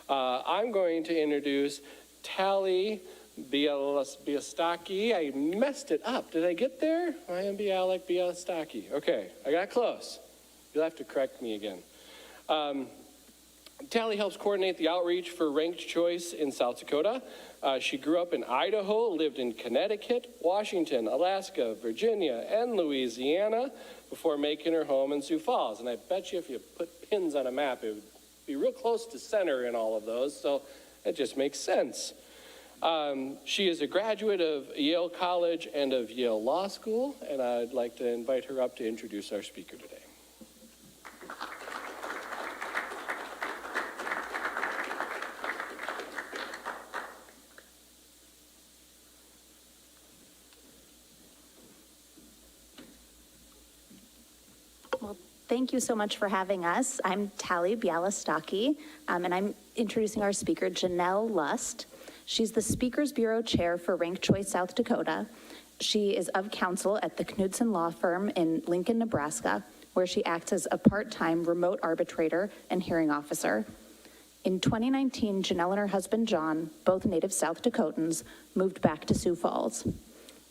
I'm going to introduce Tally Biastaki. I messed it up. Did I get there? I am Bialik Biastaki. Okay, I got close. You'll have to correct me again. Tally helps coordinate the outreach for Ranked Choice in South Dakota. She grew up in Idaho, lived in Connecticut, Washington, Alaska, Virginia, and Louisiana before making her home in Sioux Falls. And I bet you if you put pins on a map, it would be real close to center in all of those, so it just makes sense. She is a graduate of Yale College and of Yale Law School, and I'd like to invite her up to introduce our speaker today. Well, thank you so much for having us. I'm Tally Bialystaki, and I'm introducing our speaker, Jeanelle Lust. She's the Speakers Bureau Chair for Ranked Choice South Dakota. She is of counsel at the Knudsen Law Firm in Lincoln, Nebraska, where she acts as a part-time remote arbitrator and hearing officer. In 2019, Jeanelle and her husband, John, both native South Dakotans, moved back to Sioux Falls.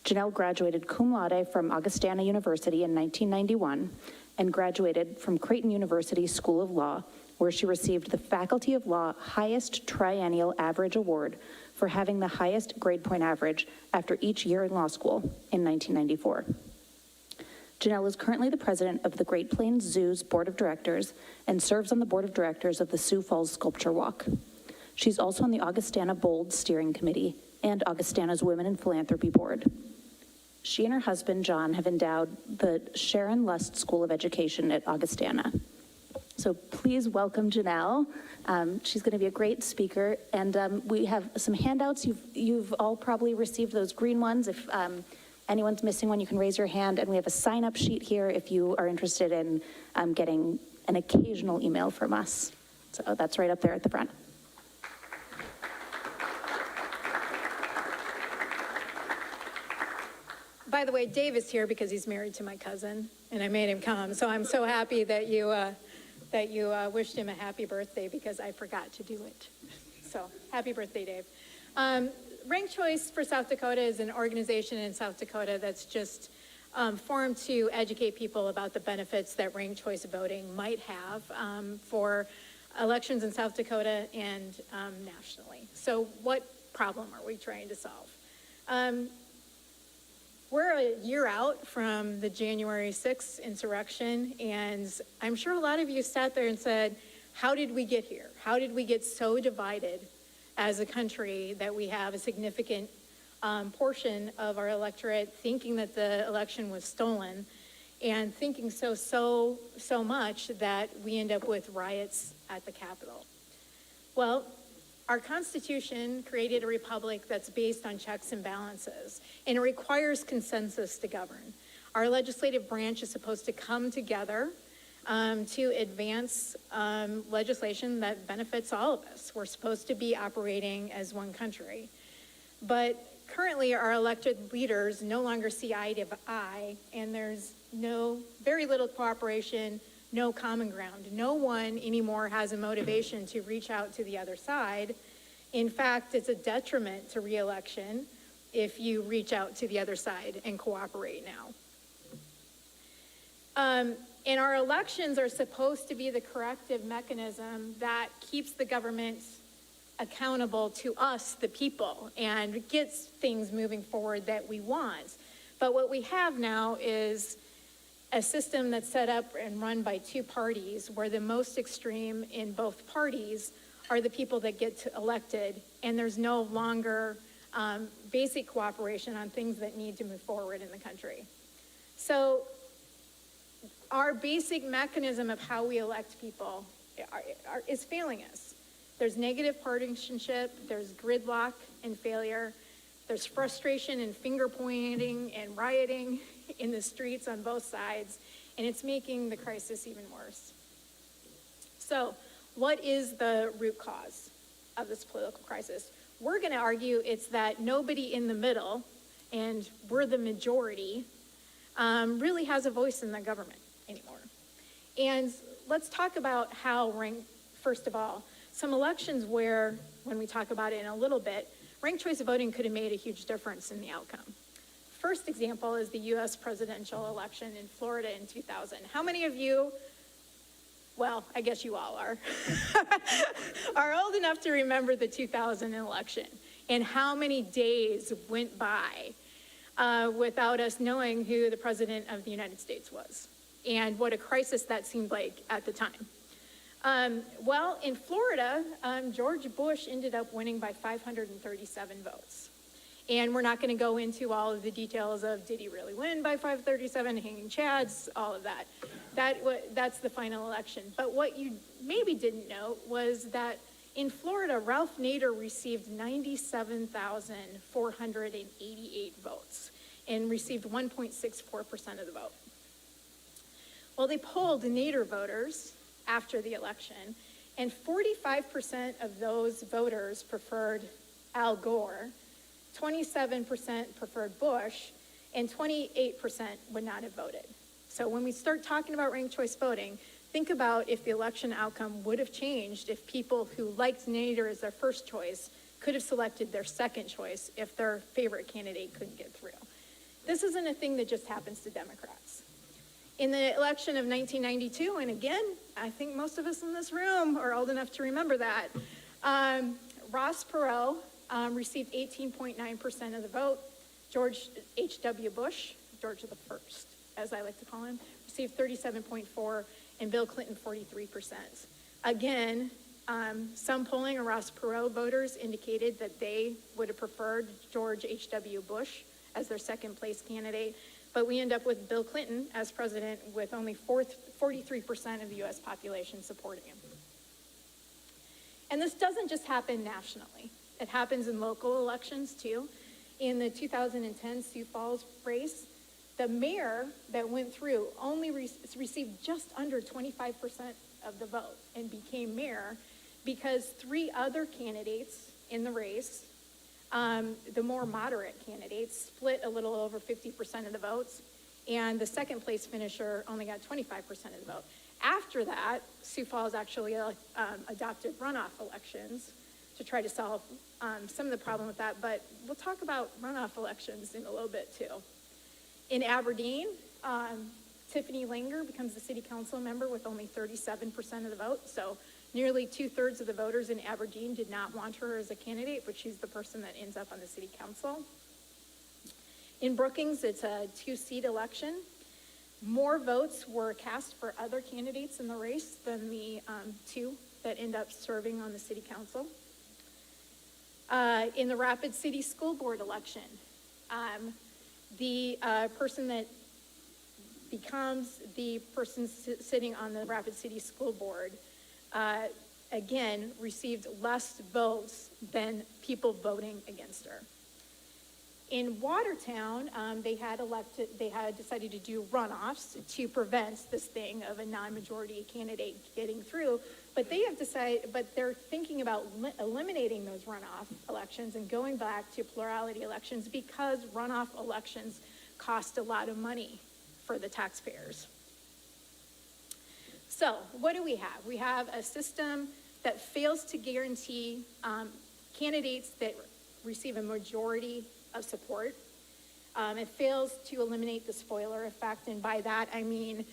Jeanelle graduated cum laude from Augustana University in 1991 and graduated from Creighton University School of Law, where she received the Faculty of Law Highest Triennial Average Award for having the highest grade point average after each year in law school in 1994. Jeanelle is currently the president of the Great Plains Zoo's Board of Directors and serves on the Board of Directors of the Sioux Falls Sculpture Walk. She's also on the Augustana Bold Steering Committee and Augustana's Women in Philanthropy Board. She and her husband, John, have endowed the Sharon Lust School of Education at Augustana. So please welcome Jeanelle. She's going to be a great speaker, and we have some handouts. You've all probably received those green ones. If anyone's missing one, you can raise your hand, and we have a sign-up sheet here if you are interested in getting an occasional email from us. So that's right up there at the front. By the way, Dave is here because he's married to my cousin, and I made him come. So I'm so happy that you wished him a happy birthday because I forgot to do it. So happy birthday, Dave. Ranked Choice for South Dakota is an organization in South Dakota that's just formed to educate people about the benefits that ranked choice voting might have for elections in South Dakota and nationally. So what problem are we trying to solve? We're a year out from the January 6th insurrection, and I'm sure a lot of you sat there and said, how did we get here? How did we get so divided as a country that we have a significant portion of our electorate thinking that the election was stolen and thinking so much that we end up with riots at the Capitol? Well, our Constitution created a republic that's based on checks and balances, and it requires consensus to govern. Our legislative branch is supposed to come together to advance legislation that benefits all of us. We're supposed to be operating as one country. But currently, our elected leaders no longer see eye to eye, and there's very little cooperation, no common ground. No one anymore has a motivation to reach out to the other side. In fact, it's a detriment to re-election if you reach out to the other side and cooperate now. And our elections are supposed to be the corrective mechanism that keeps the government accountable to us, the people, and gets things moving forward that we want. But what we have now is a system that's set up and run by two parties, where the most extreme in both parties are the people that get elected, and there's no longer basic cooperation on things that need to move forward in the country. So our basic mechanism of how we elect people is failing us. There's negative partisanship, there's gridlock and failure, there's frustration and finger pointing and rioting in the streets on both sides, and it's making the crisis even worse. So what is the root cause of this political crisis? We're going to argue it's that nobody in the middle, and we're the majority, really has a voice in the government anymore. And let's talk about how first of all. some elections where, when we talk about it in a little bit, ranked choice voting could have made a huge difference in the outcome. First example is the US presidential election in Florida in 2000. How many of you, well, I guess you all are, are old enough to remember the 2000 election and how many days went by without us knowing who the president of the United States was and what a crisis that seemed like at the time. Well, in Florida, George Bush ended up winning by 537 votes. And we're not going to go into all of the details of did he really win by 537, hanging chads, all of that. That's the final election. But what you maybe didn't know was that in Florida, Ralph Nader received 97,488 votes and received 1.64% of the vote. Well, they polled Nader voters after the election, and 45% of those voters preferred Al Gore, 27% preferred Bush, and 28% would not have voted. So when we start talking about ranked choice voting, think about if the election outcome would have changed if people who liked Nader as their first choice could have selected their second choice if their favorite candidate couldn't get through. This isn't a thing that just happens to Democrats. In the election of 1992, and again, I think most of us in this room are old enough to remember that, Ross Perot received 18.9% of the vote. George H.W. Bush, George the First, as I like to call him, received 37.4%, and Bill Clinton 43%. Again, some polling of Ross Perot voters indicated that they would have preferred George H.W. Bush as their second place candidate, but we end up with Bill Clinton as president with only 43% of the US population supporting him. And this doesn't just happen nationally. It happens in local elections too. In the 2010 Sioux Falls race, the mayor that went through only received just under 25% of the vote and became mayor because 3 other candidates in the race, the more moderate candidates, split a little over 50% of the votes, and the second place finisher only got 25% of the vote. After that, Sioux Falls actually adopted runoff elections to try to solve some of the problem with that, but we'll talk about runoff elections in a little bit too. In Aberdeen, Tiffany Langer becomes the city council member with only 37% of the vote, so nearly 2/3 of the voters in Aberdeen did not want her as a candidate, but she's the person that ends up on the city council. In Brookings, it's a 2-seat election. More votes were cast for other candidates in the race than the 2 that end up serving on the city council. In the Rapid City School Board election, the person that becomes the person sitting on the Rapid City School Board, again, received less votes than people voting against her. In Watertown, they had decided to do runoffs to prevent this thing of a non-majority candidate getting through, but they're thinking about eliminating those runoff elections and going back to plurality elections because runoff elections cost a lot of money for the taxpayers. So what do we have? We have a system that fails to guarantee candidates that receive a majority of support. It fails to eliminate the spoiler effect, and by that I mean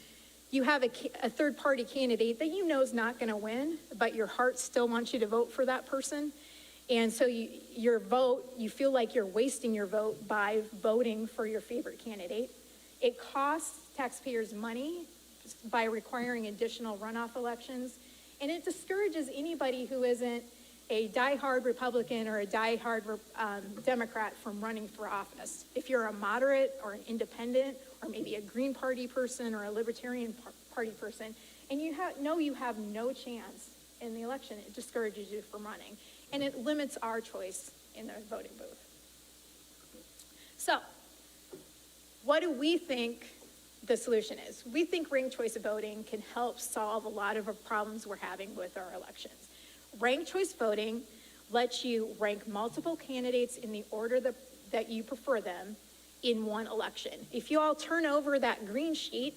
you have a third-party candidate that you know is not going to win, but your heart still wants you to vote for that person, and so you feel like you're wasting your vote by voting for your favorite candidate. It costs taxpayers money by requiring additional runoff elections, and it discourages anybody who isn't a diehard Republican or a diehard Democrat from running for office. If you're a moderate or an independent or maybe a Green Party person or a Libertarian Party person, and you have no chance in the election, it discourages you from running, and it limits our choice in the voting booth. So, what do we think the solution is? We think ranked choice voting can help solve a lot of the problems we're having with our elections. Ranked choice voting lets you rank multiple candidates in the order that you prefer them in one election. If you all turn over that green sheet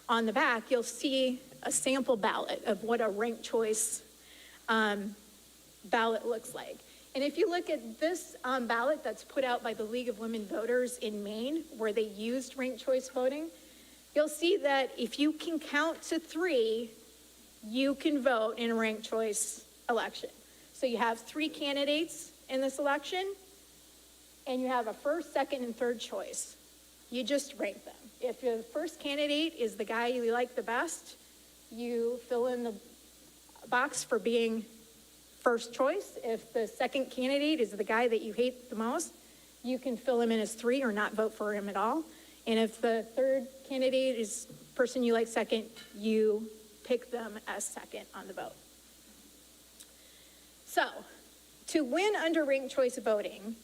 on the back, you'll see a sample ballot of what a ranked choice ballot looks like. And if you look at this ballot that's put out by the League of Women Voters in Maine, where they used ranked choice voting, you'll see that if you can count to 3, you can vote in a ranked choice election. So you have 3 candidates in this election, and you have a first, second, and third choice. You just rank them. If the first candidate is the guy you like the best, you fill in the box for being first choice. If the second candidate is the guy that you hate the most, you can fill him in as 3 or not vote for him at all. And if the third candidate is the person you like second, you pick them as second on the vote. So, to win under ranked choice voting,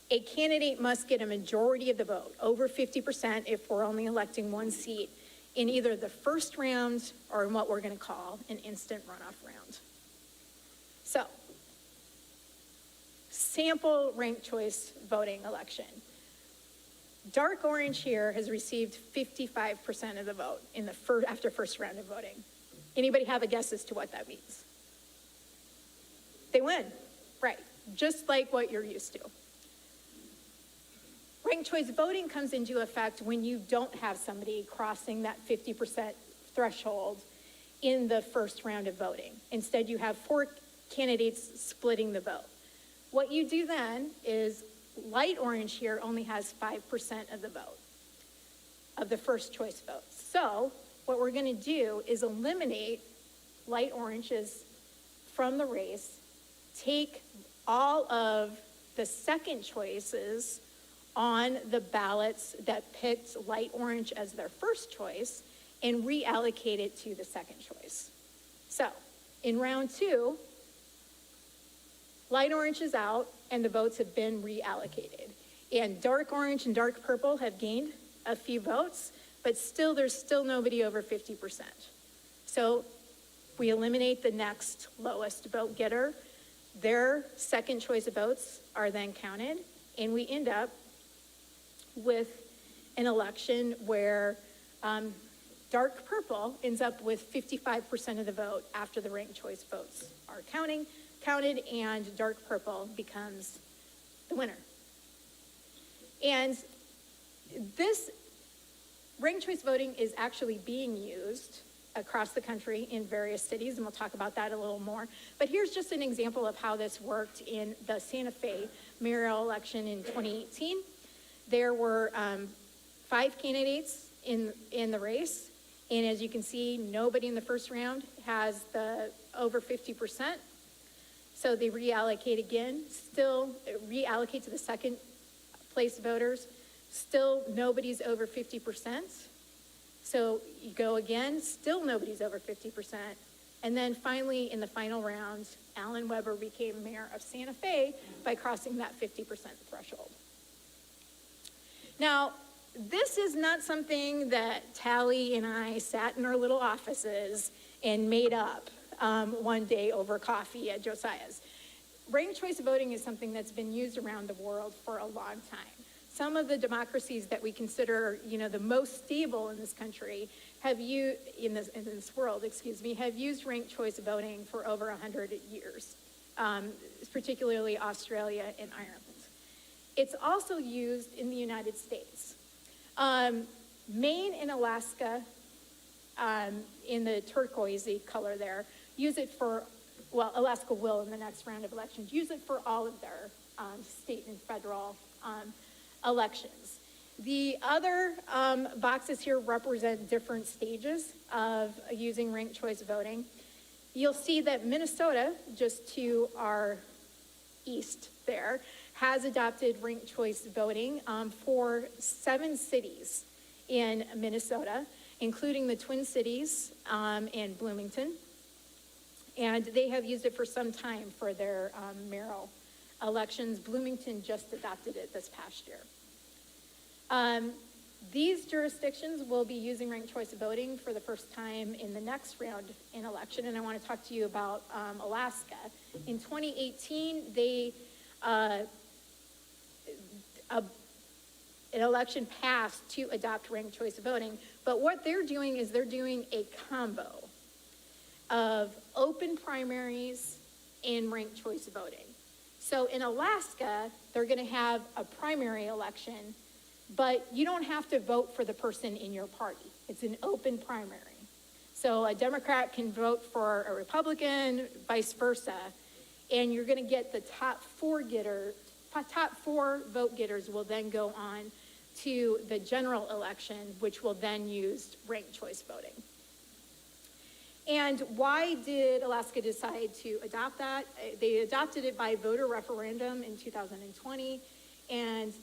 a candidate must get a majority of the vote, over 50% if we're only electing 1 seat, in either the first round or in what we're going to call an instant runoff round. So, sample ranked choice voting election. Dark orange here has received 55% of the vote in the after first round of voting. Anybody have a guess as to what that means? They win, right? Just like what you're used to. Ranked choice voting comes into effect when you don't have somebody crossing that 50% threshold in the first round of voting. Instead, you have 4 candidates splitting the vote. What you do then is light orange here only has 5% of the vote, of the first choice votes. So what we're going to do is eliminate light oranges from the race, take all of the second choices on the ballots that picked light orange as their first choice and reallocate it to the second choice. So in round 2, light orange is out and the votes have been reallocated. And dark orange and dark purple have gained a few votes, but still there's still nobody over 50%. So we eliminate the next lowest vote getter. Their second choice of votes are then counted, and we end up with an election where dark purple ends up with 55% of the vote after the ranked choice votes are counted, and dark purple becomes the winner. And this ranked choice voting is actually being used across the country in various cities, and we'll talk about that a little more. But here's just an example of how this worked in the Santa Fe mayoral election in 2018. There were 5 candidates in the race, and as you can see, nobody in the first round has the over 50%. So they reallocate again, still reallocate to the second place voters, still nobody's over 50%. So you go again, still nobody's over 50%. And then finally, in the final round, Alan Weber became mayor of Santa Fe by crossing that 50% threshold. Now, this is not something that Tally and I sat in our little offices and made up one day over coffee at Josiah's. Ranked choice voting is something that's been used around the world for a long time. Some of the democracies that we consider, the most stable in this country have used, in this world, have used ranked choice voting for over 100 years, particularly Australia and Ireland. It's also used in the United States. Maine and Alaska, in the turquoisey color there, use it for, well, Alaska will in the next round of elections, use it for all of their state and federal elections. The other boxes here represent different stages of using ranked choice voting. You'll see that Minnesota, just to our east there, has adopted ranked choice voting for 7 cities in Minnesota, including the Twin Cities and Bloomington. And they have used it for some time for their mayoral elections. Bloomington just adopted it this past year. These jurisdictions will be using ranked choice voting for the first time in the next round in election, and I want to talk to you about Alaska. In 2018, an election passed to adopt ranked choice voting, but what they're doing is they're doing a combo of open primaries in ranked choice voting. So in Alaska, they're going to have a primary election, but you don't have to vote for the person in your party. It's an open primary. So a Democrat can vote for a Republican, vice versa, and you're going to get the top four vote getters will then go on to the general election, which will then use ranked choice voting. And why did Alaska decide to adopt that? They adopted it by voter referendum in 2020, and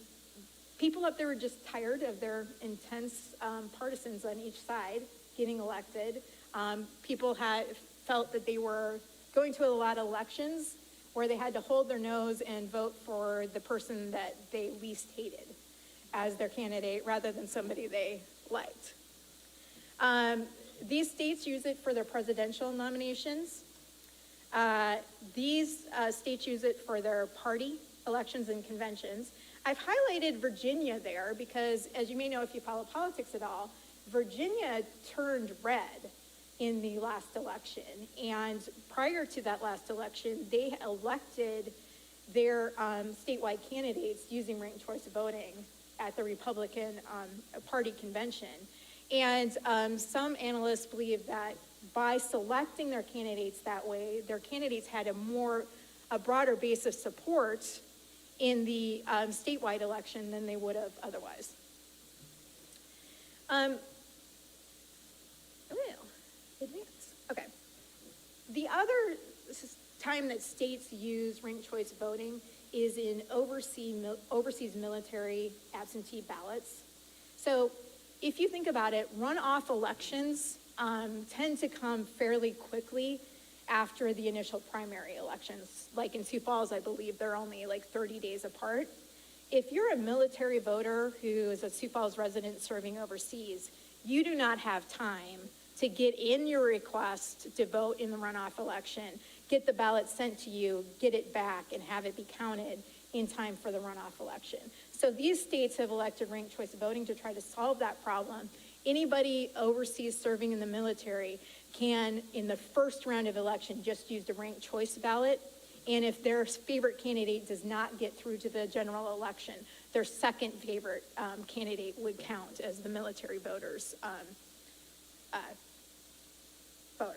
people up there were just tired of their intense partisans on each side getting elected. People had felt that they were going to a lot of elections where they had to hold their nose and vote for the person that they least hated as their candidate rather than somebody they liked. These states use it for their presidential nominations. These states use it for their party elections and conventions. I've highlighted Virginia there because, as you may know if you follow politics at all, Virginia turned red in the last election. And prior to that last election, they elected their statewide candidates using ranked choice voting at the Republican Party convention. And some analysts believe that by selecting their candidates that way, their candidates had a broader base of support in the statewide election than they would have otherwise. Okay. The other time that states use ranked choice voting is in overseas military absentee ballots. So if you think about it, runoff elections tend to come fairly quickly after the initial primary elections. Like in Sioux Falls, I believe they're only like 30 days apart. If you're a military voter who is a Sioux Falls resident serving overseas, you do not have time to get in your request to vote in the runoff election, get the ballot sent to you, get it back, and have it be counted in time for the runoff election. So these states have elected ranked choice voting to try to solve that problem. Anybody overseas serving in the military can, in the first round of election, just use the ranked choice ballot. And if their favorite candidate does not get through to the general election, their second favorite candidate would count as the military voter's voter.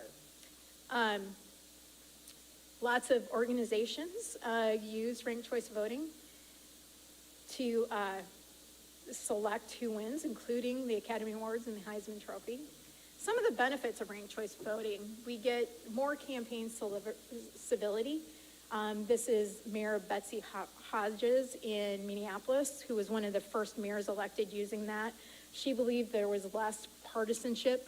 Lots of organizations use ranked choice voting to select who wins, including the Academy Awards and the Heisman Trophy. Some of the benefits of ranked choice voting: we get more campaign civility. This is Mayor Betsy Hodges in Minneapolis, who was one of the first mayors elected using that. She believed there was less partisanship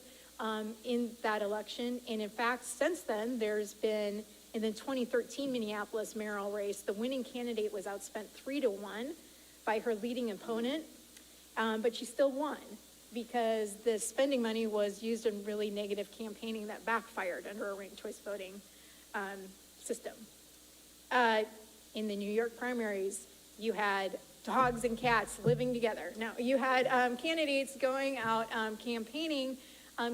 in that election. And in fact, since then, there's been, in the 2013 Minneapolis mayoral race, the winning candidate was outspent 3-1 by her leading opponent, but she still won because the spending money was used in really negative campaigning that backfired under a ranked choice voting system. In the New York primaries, you had dogs and cats living together. Now, you had candidates going out campaigning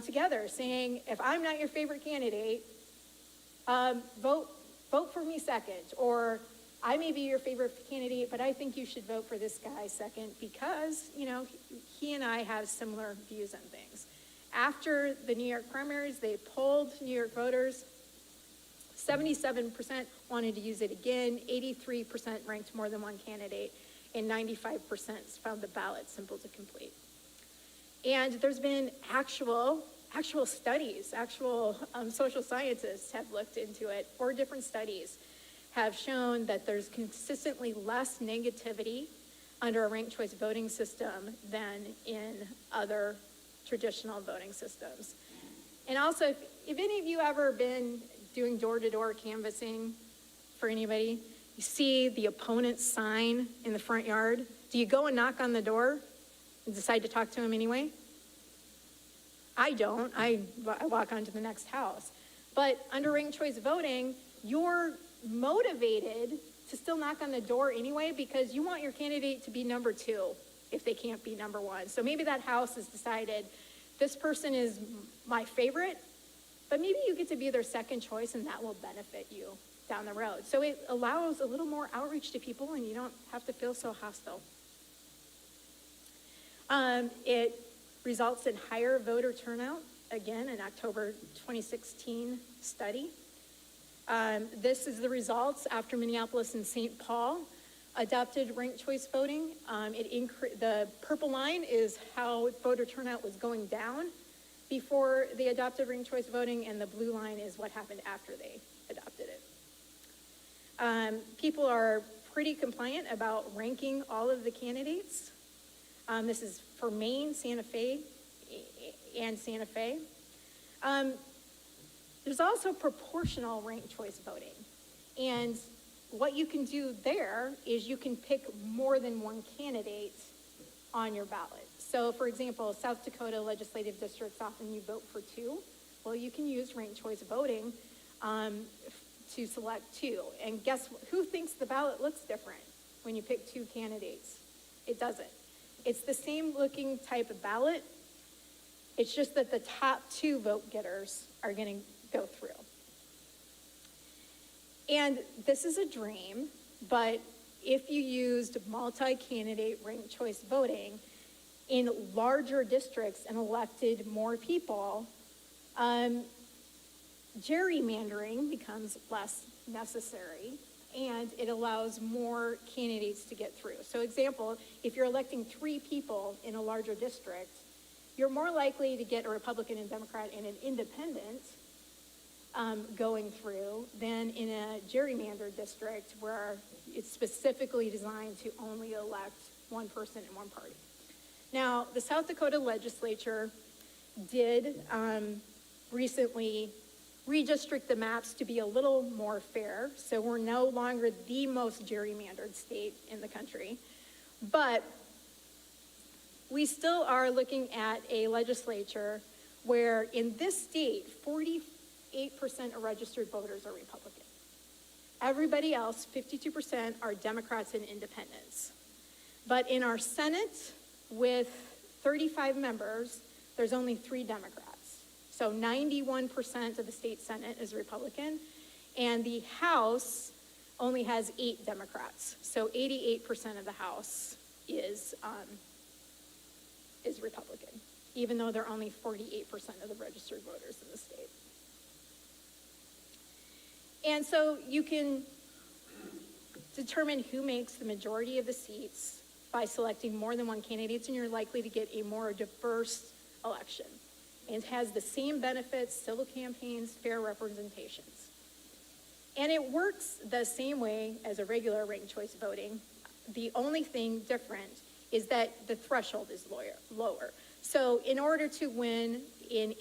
together, saying, if I'm not your favorite candidate, vote for me second, or I may be your favorite candidate, but I think you should vote for this guy second because, you know, he and I have similar views on things. After the New York primaries, they polled New York voters. 77% wanted to use it again, 83% ranked more than one candidate, and 95% found the ballot simple to complete. And there's been actual studies, social scientists have looked into it. 4 different studies have shown that there's consistently less negativity under a ranked choice voting system than in other traditional voting systems. And also, if any of you ever been doing door-to-door canvassing for anybody, you see the opponent's sign in the front yard. Do you go and knock on the door and decide to talk to him anyway? I don't. I walk on to the next house. But under ranked choice voting, you're motivated to still knock on the door anyway because you want your candidate to be number 2 if they can't be number 1. So maybe that house has decided this person is my favorite, but maybe you get to be their second choice and that will benefit you down the road. So it allows a little more outreach to people, and you don't have to feel so hostile. It results in higher voter turnout, again, an October 2016 study. This is the results after Minneapolis and St. Paul adopted ranked choice voting. The purple line is how voter turnout was going down before they adopted ranked choice voting, and the blue line is what happened after they adopted it. People are pretty compliant about ranking all of the candidates. This is for Maine, Santa Fe, and Santa Fe. There's also proportional ranked choice voting. And what you can do there is you can pick more than one candidate on your ballot. So for example, South Dakota legislative districts, often you vote for two. Well, you can use ranked choice voting to select two. And guess who thinks the ballot looks different when you pick two candidates? It doesn't. It's the same looking type of ballot. It's just that the top two vote getters are going to go through. And this is a dream, but if you used multi-candidate ranked choice voting in larger districts and elected more people, gerrymandering becomes less necessary, and it allows more candidates to get through. So example, if you're electing 3 people in a larger district, you're more likely to get a Republican and Democrat and an independent going through than in a gerrymandered district where it's specifically designed to only elect one person in one party. Now, the South Dakota legislature did recently redistrict the maps to be a little more fair, so we're no longer the most gerrymandered state in the country, but we still are looking at a legislature where in this state, 48% of registered voters are Republican. Everybody else, 52%, are Democrats and independents. But in our Senate, with 35 members, there's only 3 Democrats. So 91% of the state Senate is Republican, and the House only has 8 Democrats. So 88% of the House is Republican, even though they're only 48% of the registered voters in the state. And so you can determine who makes the majority of the seats by selecting more than one candidate, and you're likely to get a more diverse election. And it has the same benefits, civil campaigns, fair representations. And it works the same way as a regular ranked choice voting. The only thing different is that the threshold is lower. So in order to win in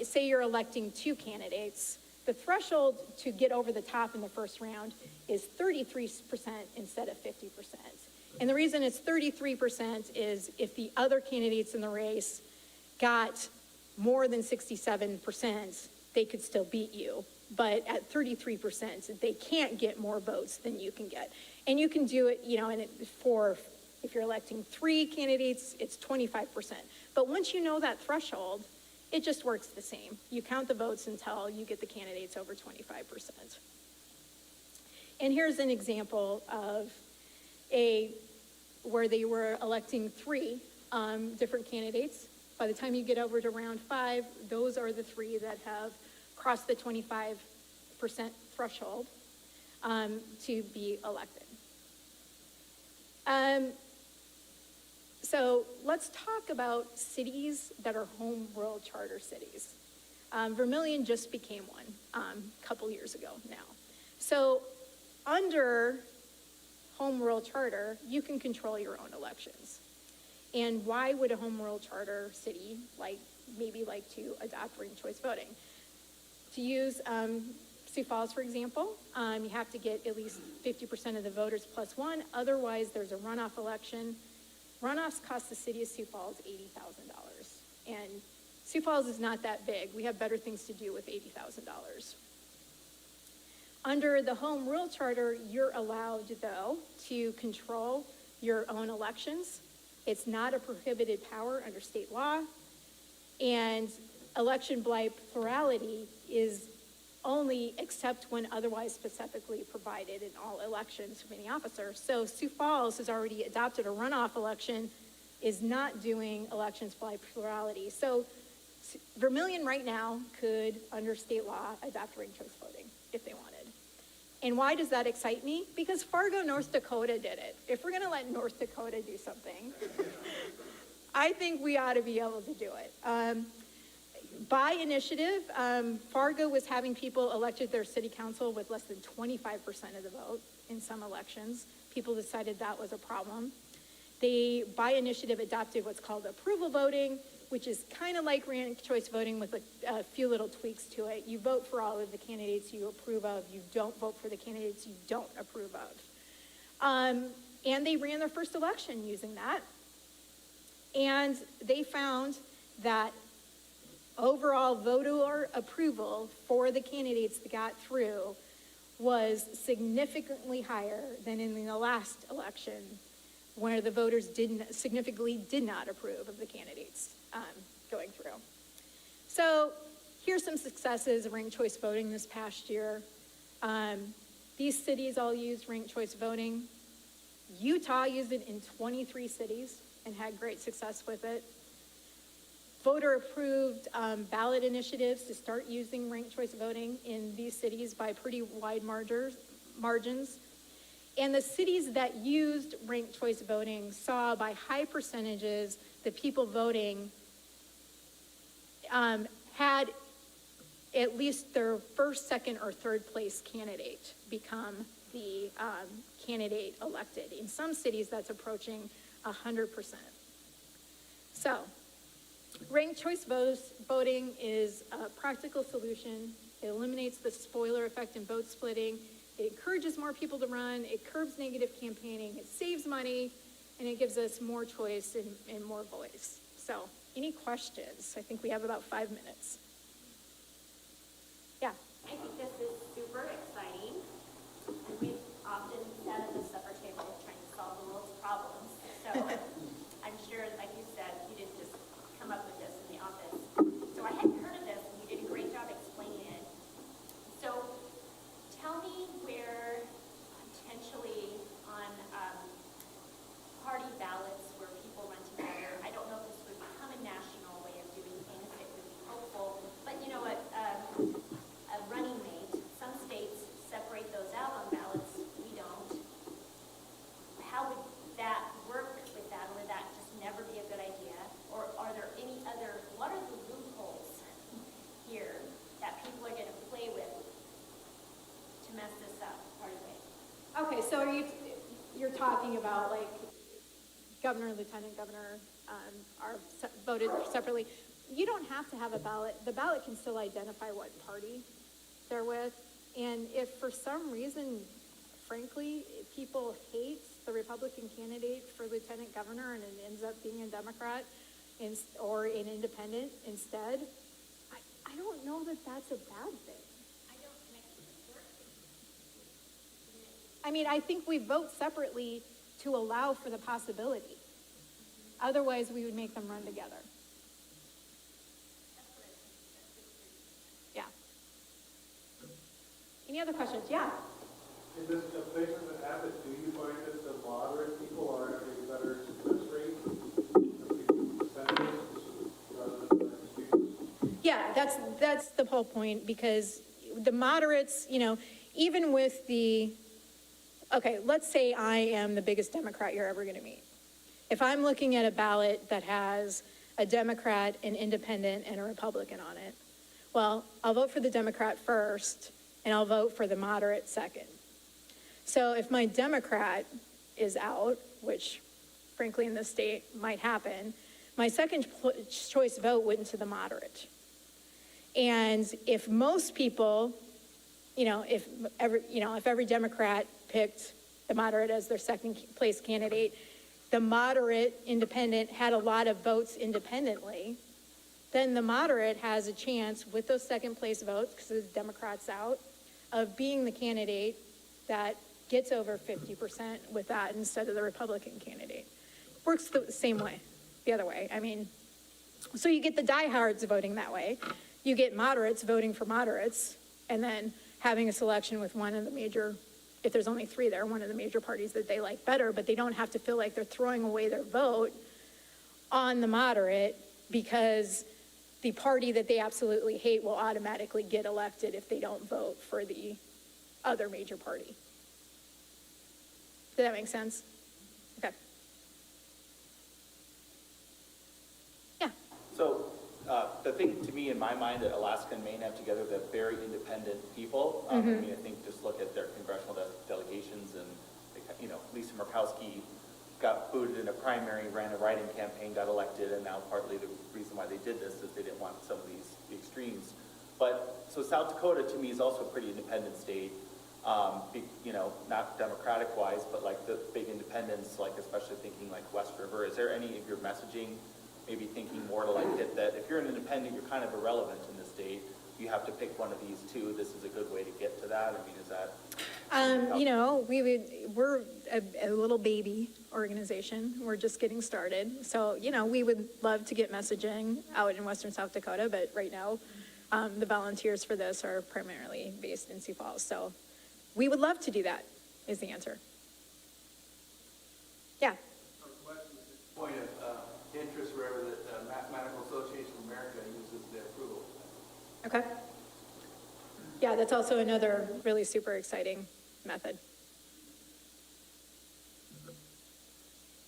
say you're electing 2 candidates, the threshold to get over the top in the first round is 33% instead of 50%. And the reason it's 33% is if the other candidates in the race got more than 67%, they could still beat you. But at 33%, they can't get more votes than you can get. And you can do it, if you're electing 3 candidates, it's 25%. But once you know that threshold, it just works the same. You count the votes until you get the candidates over 25%. And here's an example of where they were electing 3 different candidates. By the time you get over to round 5, those are the 3 that have crossed the 25% threshold to be elected. So let's talk about cities that are home rule charter cities. Vermillion just became one a couple years ago now. So under home rule charter, you can control your own elections. And why would a home rule charter city maybe like to adopt ranked choice voting? To use Sioux Falls, for example, you have to get at least 50% of the voters plus 1. Otherwise, there's a runoff election. Runoffs cost the city of Sioux Falls $80,000. And Sioux Falls is not that big. We have better things to do with $80,000. Under the home rule charter, you're allowed, though, to control your own elections. It's not a prohibited power under state law. And election by plurality is only except when otherwise specifically provided in all elections for any officer. So Sioux Falls has already adopted a runoff election, is not doing elections by plurality. So Vermillion right now could, under state law, adopt ranked choice voting if they wanted. And why does that excite me? Because Fargo, North Dakota did it. If we're gonna let North Dakota do something, I think we ought to be able to do it. By initiative, Fargo was having people elected their city council with less than 25% of the vote in some elections. People decided that was a problem. They, by initiative, adopted what's called approval voting, which is kind of like ranked choice voting with a few little tweaks to it. You vote for all of the candidates you approve of. You don't vote for the candidates you don't approve of. And they ran their first election using that. And they found that overall voter approval for the candidates that got through was significantly higher than in the last election, where the voters significantly did not approve of the candidates going through. So here's some successes of ranked choice voting this past year. These cities all used ranked choice voting. Utah used it in 23 cities and had great success with it. Voter-approved ballot initiatives to start using ranked choice voting in these cities by pretty wide margins. And the cities that used ranked choice voting saw by high percentages the people voting had at least their first, second, or third place candidate become the candidate elected. In some cities, that's approaching 100%. So, ranked choice voting is a practical solution. It eliminates the spoiler effect in vote splitting. It encourages more people to run. It curbs negative campaigning. It saves money, and it gives us more choice and more voice. So, any questions? I think we have about 5 minutes. Yeah. I think this is super exciting. And we've often sat at the supper table trying to solve the world's problems. So I'm sure, like you said, you didn't just come up with this in the office. So I hadn't heard of this, and you did a great job explaining it. So tell me where potentially on party ballots where people run together, I don't know if this would become a national way of doing things, it would be helpful, but you know what, a running mate, some states separate those out on ballots, we don't. How would that work with that, or would that just never be a good idea? Or are there any other, what are the loopholes here that people are gonna play with to mess this up, part of it? Okay, so you're talking about like governor, lieutenant governor are voted separately. You don't have to have a ballot. The ballot can still identify what party they're with. And if for some reason, frankly, people hate the Republican candidate for lieutenant governor and it ends up being a Democrat or an independent instead, I don't know that that's a bad thing. I mean, I think we vote separately to allow for the possibility. Otherwise, we would make them run together. Yeah. Any other questions? Yeah. In this places that have it, do you find that the moderate people are having a better success rate? Percentages rather than speakers? Yeah, that's the whole point, because the moderates, you know, even with the, okay, let's say I am the biggest Democrat you're ever going to meet. If I'm looking at a ballot that has a Democrat, an independent, and a Republican on it, well, I'll vote for the Democrat first, and I'll vote for the moderate second. So if my Democrat is out, which frankly in this state might happen, my second choice vote went to the moderate. And if most people, if every Democrat picked the moderate as their second place candidate, the moderate independent had a lot of votes independently, then the moderate has a chance with those second place votes, because the Democrat's out, of being the candidate that gets over 50% with that instead of the Republican candidate. Works the same way, the other way. I mean, so you get the diehards voting that way. You get moderates voting for moderates, And then having a selection with one of the major, if there's only three there, one of the major parties that they like better, but they don't have to feel like they're throwing away their vote on the moderate because the party that they absolutely hate will automatically get elected if they don't vote for the other major party. Does that make sense? Okay. Yeah. So the thing to me in my mind that Alaska and Maine have together, they're very independent people. I mean, I think just look at their congressional delegations and, they, Lisa Murkowski got booted in a primary, ran a write-in campaign, got elected, and now partly the reason why they did this is they didn't want some of the extremes. But, so South Dakota to me is also a pretty independent state, not Democratic-wise, but like the big independents, like especially thinking like West River. Is there any of your messaging, maybe thinking more to like hit that if you're an independent, you're kind of irrelevant in the state, you have to pick one of these two, this is a good way to get to that? I mean, is that? We're a little baby organization. We're just getting started. So, we would love to get messaging out in Western South Dakota, but right now, the volunteers for this are primarily based in Sioux Falls. So we would love to do that, is the answer. Yeah. Point of interest, wherever the Mathematical Association of America uses their approval. Okay. Yeah, that's also another really super exciting method.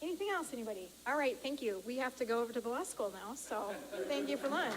Anything else, anybody? All right, thank you. We have to go over to the law school now, so thank you for lunch.